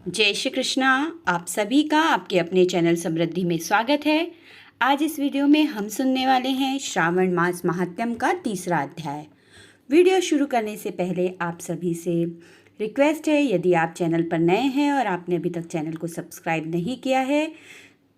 जय श्री कृष्णा। आप सभी का आपके अपने चैनल समृद्धि में स्वागत है। आज इस वीडियो में हम सुनने वाले हैं श्रावण मास महात्म्य का तीसरा अध्याय। वीडियो शुरू करने से पहले आप सभी से रिक्वेस्ट है, यदि आप चैनल पर नए हैं और आपने अभी तक चैनल को सब्सक्राइब नहीं किया है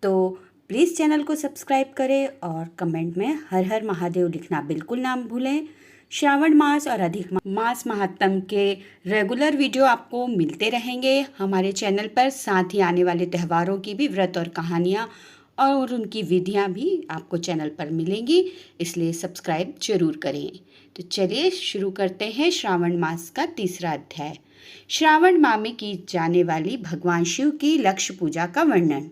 तो प्लीज़ चैनल को सब्सक्राइब करें और कमेंट में हर हर महादेव लिखना बिल्कुल ना भूलें। श्रावण मास और अधिक मास महात्म्य के रेगुलर वीडियो आपको मिलते रहेंगे हमारे चैनल पर। साथ ही आने वाले त्योहारों की भी व्रत और कहानियाँ और उनकी विधियाँ भी आपको चैनल पर मिलेंगी, इसलिए सब्सक्राइब जरूर करें। तो चलिए शुरू करते हैं श्रावण मास का तीसरा अध्याय। श्रावण माह में की जाने वाली भगवान शिव की लक्ष्य पूजा का वर्णन।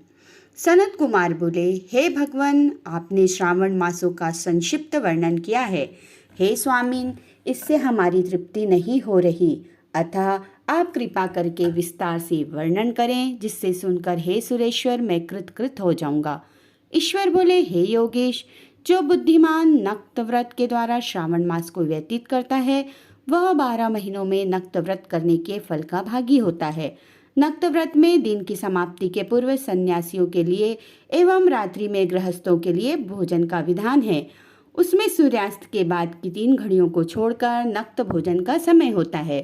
सनत कुमार बोले, हे भगवान, आपने श्रावण मासों का संक्षिप्त वर्णन किया है। हे स्वामीन, इससे हमारी तृप्ति नहीं हो रही, अतः आप कृपा करके विस्तार से वर्णन करें, जिससे सुनकर हे सुरेश्वर मैं कृतकृत हो जाऊंगा। ईश्वर बोले, हे योगेश, जो बुद्धिमान नक्त व्रत के द्वारा श्रावण मास को व्यतीत करता है वह 12 महीनों में नक्त व्रत करने के फल का भागी होता है। नक्त व्रत में दिन की समाप्ति के पूर्व सन्यासियों के लिए एवं रात्रि में गृहस्थों के लिए भोजन का विधान है। उसमें सूर्यास्त के बाद की 3 घड़ियों को छोड़कर नक्त भोजन का समय होता है।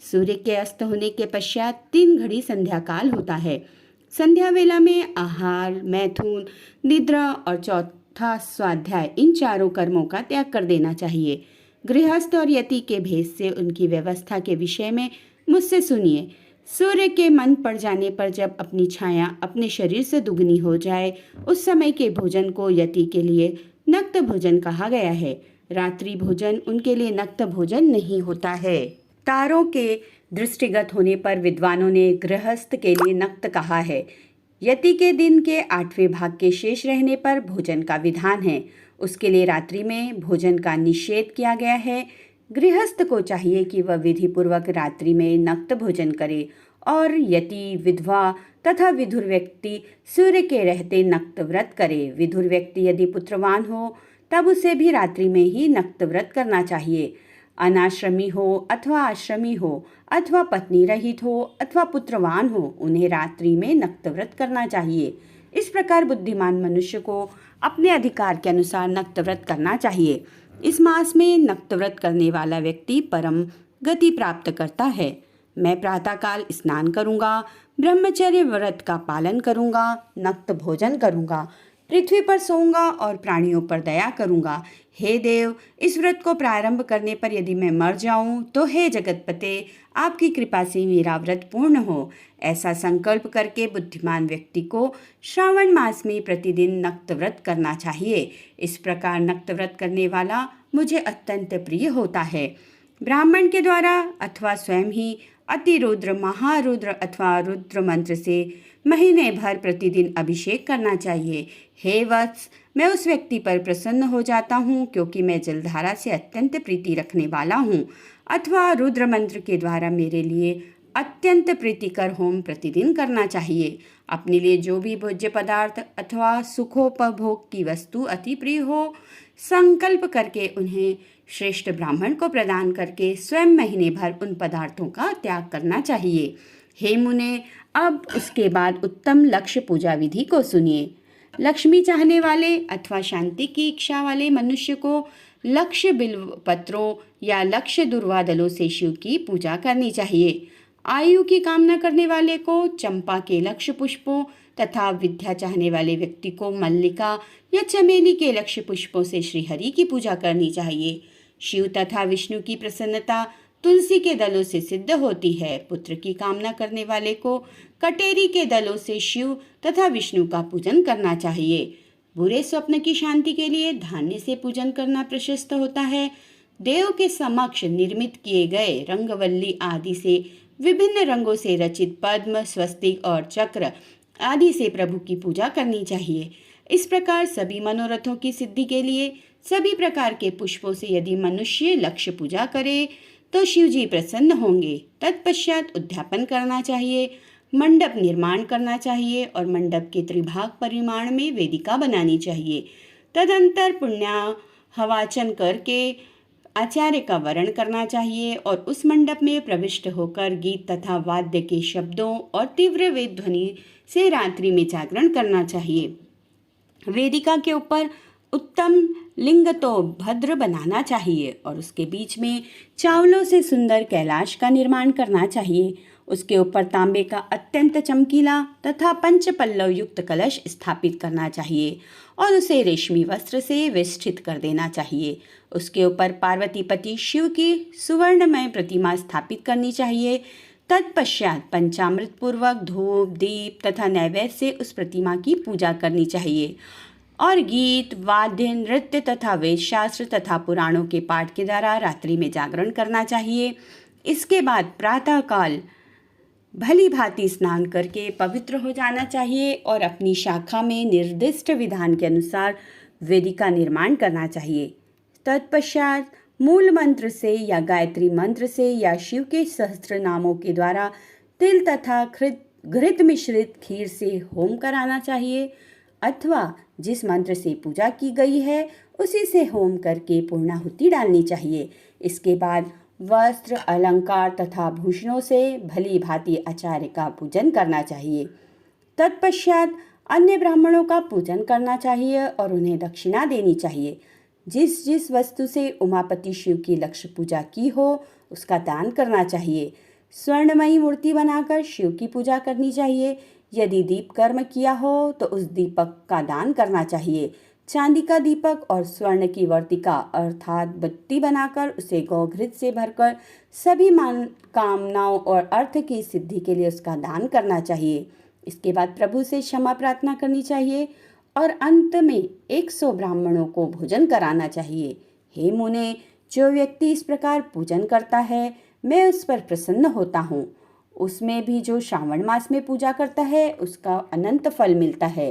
सूर्य के अस्त होने के पश्चात 3 घड़ी संध्या काल होता है। संध्या वेला में आहार, मैथुन, निद्रा और चौथा स्वाध्याय, इन चारों कर्मों का त्याग कर देना चाहिए। गृहस्थ और यति के भेद से उनकी व्यवस्था के विषय में मुझसे सुनिए। सूर्य के मन पड़ जाने पर जब अपनी छाया अपने शरीर से दुगनी हो जाए, उस समय के भोजन को यति के लिए नक्त भोजन कहा गया है। रात्रि भोजन उनके लिए नक्त भोजन नहीं होता है। तारों के दृष्टिगत होने पर विद्वानों ने गृहस्थ के लिए नक्त कहा है। यति के दिन के 8वें भाग के शेष रहने पर भोजन का विधान है, उसके लिए रात्रि में भोजन का निषेध किया गया है। गृहस्थ को चाहिए कि वह विधि पूर्वक रात्रि में नक्त भोजन करे और यति, विधवा तथा विधुर व्यक्ति सूर्य के रहते नक्त व्रत करे। विधुर व्यक्ति यदि पुत्रवान हो तब उसे भी रात्रि में ही नक्त व्रत करना चाहिए। अनाश्रमी हो अथवा आश्रमी हो अथवा पत्नी रहित हो अथवा पुत्रवान हो, उन्हें रात्रि में नक्त व्रत करना चाहिए। इस प्रकार बुद्धिमान मनुष्य को अपने अधिकार के अनुसार नक्त व्रत करना चाहिए। इस मास में नक्त व्रत करने वाला व्यक्ति परम गति प्राप्त करता है। मैं प्रातःकाल स्नान करूँगा, ब्रह्मचर्य व्रत का पालन करूँगा, नक्त भोजन करूँगा, पृथ्वी पर सोऊंगा और प्राणियों पर दया करूँगा। हे देव, इस व्रत को प्रारंभ करने पर यदि मैं मर जाऊं तो हे जगतपते, आपकी कृपा से मेरा व्रत पूर्ण हो। ऐसा संकल्प करके बुद्धिमान व्यक्ति को श्रावण मास में प्रतिदिन नक्त व्रत करना चाहिए। इस प्रकार नक्त व्रत करने वाला मुझे अत्यंत प्रिय होता है। ब्राह्मण के द्वारा अथवा स्वयं ही अतिरुद्र, महारुद्र अथवा रुद्र मंत्र से महीने भर प्रतिदिन अभिषेक करना चाहिए। हे वत्स, मैं उस व्यक्ति पर प्रसन्न हो जाता हूँ क्योंकि मैं जलधारा से अत्यंत प्रीति रखने वाला हूँ। अथवा रुद्र मंत्र के द्वारा मेरे लिए अत्यंत प्रीतिकर होम प्रतिदिन करना चाहिए। अपने लिए जो भी भोज्य पदार्थ अथवा सुखोपभोग की वस्तु अति प्रिय हो, संकल्प करके उन्हें श्रेष्ठ ब्राह्मण को प्रदान करके स्वयं महीने भर उन पदार्थों का त्याग करना चाहिए। हे मुने, अब उसके बाद उत्तम लक्ष्य पूजा विधि को सुनिए। लक्ष्मी चाहने वाले अथवा शांति की इच्छा वाले मनुष्य को लक्ष्य बिल्व पत्रों या लक्ष्य दुर्वा दलों से शिव की पूजा करनी चाहिए। आयु की कामना करने वाले को चंपा के लक्ष्य पुष्पों तथा विद्या चाहने वाले व्यक्ति को मल्लिका या चमेली के लक्ष्य पुष्पों से श्रीहरि की पूजा करनी चाहिए। शिव तथा विष्णु की प्रसन्नता तुलसी के दलों से सिद्ध होती है। पुत्र की कामना करने वाले को कटेरी के दलों से शिव तथा विष्णु का पूजन करना चाहिए। बुरे स्वप्न की शांति के लिए धान्य से पूजन करना प्रशस्त होता है। देव के समक्ष निर्मित किए गए रंगवल्ली आदि से विभिन्न रंगों से रचित पद्म, स्वस्तिक और चक्र आदि से प्रभु की पूजा करनी चाहिए। इस प्रकार सभी मनोरथों की सिद्धि के लिए सभी प्रकार के पुष्पों से यदि मनुष्य लक्ष्य पूजा करे तो शिवजी प्रसन्न होंगे। तत्पश्चात उद्यापन करना चाहिए, मंडप निर्माण करना चाहिए और मंडप के त्रिभाग परिमाण में वेदिका बनानी चाहिए। तदंतर पुण्याहवाचन करके आचार्य का वर्ण करना चाहिए और उस मंडप में प्रविष्ट होकर गीत तथा वाद्य के शब्दों और तीव्र वेद ध्वनि से रात्रि में जागरण करना चाहिए। वेदिका के ऊपर उत्तम लिंग तो भद्र बनाना चाहिए और उसके बीच में चावलों से सुंदर कैलाश का निर्माण करना चाहिए। उसके ऊपर तांबे का अत्यंत चमकीला तथा पंच पल्लव युक्त कलश स्थापित करना चाहिए और उसे रेशमी वस्त्र से वेष्टित कर देना चाहिए। उसके ऊपर पार्वती पति शिव की सुवर्णमय प्रतिमा स्थापित करनी चाहिए। तत्पश्चात पंचामृत पूर्वक धूप दीप तथा नैवेद्य से उस प्रतिमा की पूजा करनी चाहिए और गीत वाद्य नृत्य तथा वेद शास्त्र तथा पुराणों के पाठ के द्वारा रात्रि में जागरण करना चाहिए। इसके बाद प्रातःकाल भली भांति स्नान करके पवित्र हो जाना चाहिए और अपनी शाखा में निर्दिष्ट विधान के अनुसार वेदिका निर्माण करना चाहिए। तत्पश्चात मूल मंत्र से या गायत्री मंत्र से या शिव के सहस्त्र नामों के द्वारा तिल तथा घृत मिश्रित खीर से होम कराना चाहिए अथवा जिस मंत्र से पूजा की गई है उसी से होम करके पूर्णाहुति डालनी चाहिए। इसके बाद वस्त्र अलंकार तथा भूषणों से भली भांति आचार्य का पूजन करना चाहिए। तत्पश्चात अन्य ब्राह्मणों का पूजन करना चाहिए और उन्हें दक्षिणा देनी चाहिए। जिस जिस वस्तु से उमापति शिव की लक्ष्य पूजा की हो उसका दान करना चाहिए। स्वर्णमयी मूर्ति बनाकर शिव की पूजा करनी चाहिए। यदि दीप कर्म किया हो तो उस दीपक का दान करना चाहिए। चांदी का दीपक और स्वर्ण की वर्तिका अर्थात बत्ती बनाकर उसे गौघृत से भरकर सभी कामनाओं और अर्थ की सिद्धि के लिए उसका दान करना चाहिए। इसके बाद प्रभु से क्षमा प्रार्थना करनी चाहिए और अंत में 100 ब्राह्मणों को भोजन कराना चाहिए। हे मुने, जो व्यक्ति इस प्रकार पूजन करता है मैं उस पर प्रसन्न होता हूँ। उसमें भी जो श्रावण मास में पूजा करता है उसका अनंत फल मिलता है।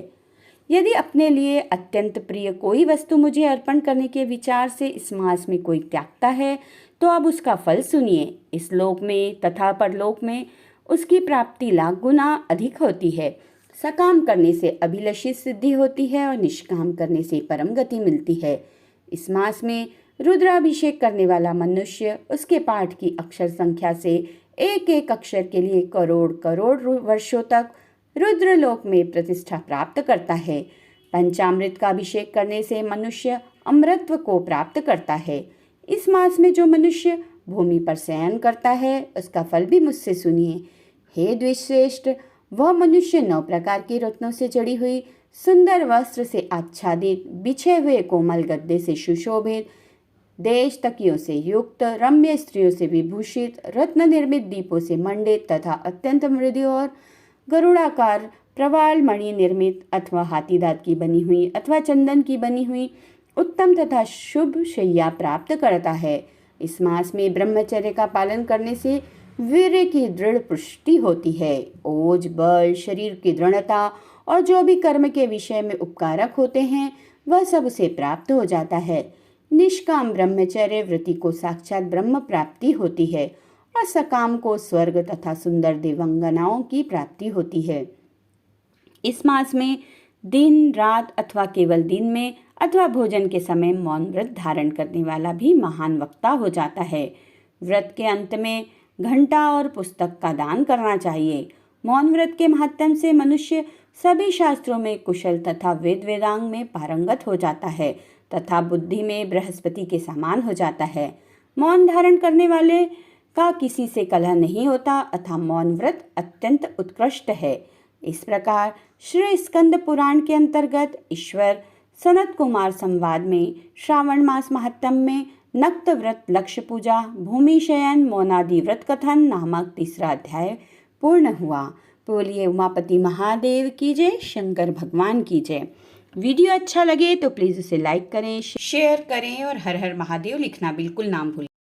यदि अपने लिए अत्यंत प्रिय कोई वस्तु मुझे अर्पण करने के विचार से इस मास में कोई त्यागता है तो अब उसका फल सुनिए। इस लोक में तथा परलोक में उसकी प्राप्ति लाख गुना अधिक होती है। सकाम करने से अभिलषित सिद्धि होती है और निष्काम करने से परम गति मिलती है। इस मास में रुद्राभिषेक करने वाला मनुष्य उसके पाठ की अक्षर संख्या से एक एक अक्षर के लिए करोड़ करोड़ वर्षों तक रुद्रलोक में प्रतिष्ठा प्राप्त करता है। पंचामृत का अभिषेक करने से मनुष्य अमृतत्व को प्राप्त करता है। इस मास में जो मनुष्य भूमि पर शयन करता है उसका फल भी मुझसे सुनिए। हे द्विश्रेष्ठ, वह मनुष्य 9 प्रकार के रत्नों से जड़ी हुई सुंदर वस्त्र से आच्छादित बिछे हुए कोमल गद्दे से सुशोभित देश तकियों से युक्त रम्य स्त्रियों से विभूषित रत्न निर्मित दीपों से मंडित तथा अत्यंत मृदु और गरुड़ाकार प्रवाल मणि निर्मित अथवा हाथी दांत की बनी हुई अथवा चंदन की बनी हुई उत्तम तथा शुभ शैया प्राप्त करता है। इस मास में ब्रह्मचर्य का पालन करने से वीर्य की दृढ़ पुष्टि होती है। ओज बल शरीर की दृढ़ता और जो भी कर्म के विषय में उपकारक होते हैं वह सब उसे प्राप्त हो जाता है। निष्काम ब्रह्मचर्य वृत्ति को साक्षात ब्रह्म प्राप्ति होती है और सकाम को स्वर्ग तथा सुंदर देवांगनाओं की प्राप्ति होती है। इस मास में दिन रात अथवा केवल दिन में अथवा भोजन के समय मौन व्रत धारण करने वाला भी महान वक्ता हो जाता है। व्रत के अंत में घंटा और पुस्तक का दान करना चाहिए। मौन व्रत के महात्म्य से मनुष्य सभी शास्त्रों में कुशल तथा वेद वेदांग में पारंगत हो जाता है तथा बुद्धि में बृहस्पति के समान हो जाता है। मौन धारण करने वाले का किसी से कलह नहीं होता अतः मौन व्रत अत्यंत उत्कृष्ट है। इस प्रकार श्री स्कंद पुराण के अंतर्गत ईश्वर सनत कुमार संवाद में श्रावण मास महात्म्य में नक्त व्रत लक्ष्य पूजा भूमि शयन मौनादि व्रत कथन नामक तीसरा अध्याय पूर्ण हुआ। बोलिए उमापति महादेव की जय, शंकर भगवान की जय। वीडियो अच्छा लगे तो प्लीज़ उसे लाइक करें, शेयर करें और हर हर महादेव लिखना बिल्कुल ना भूलें।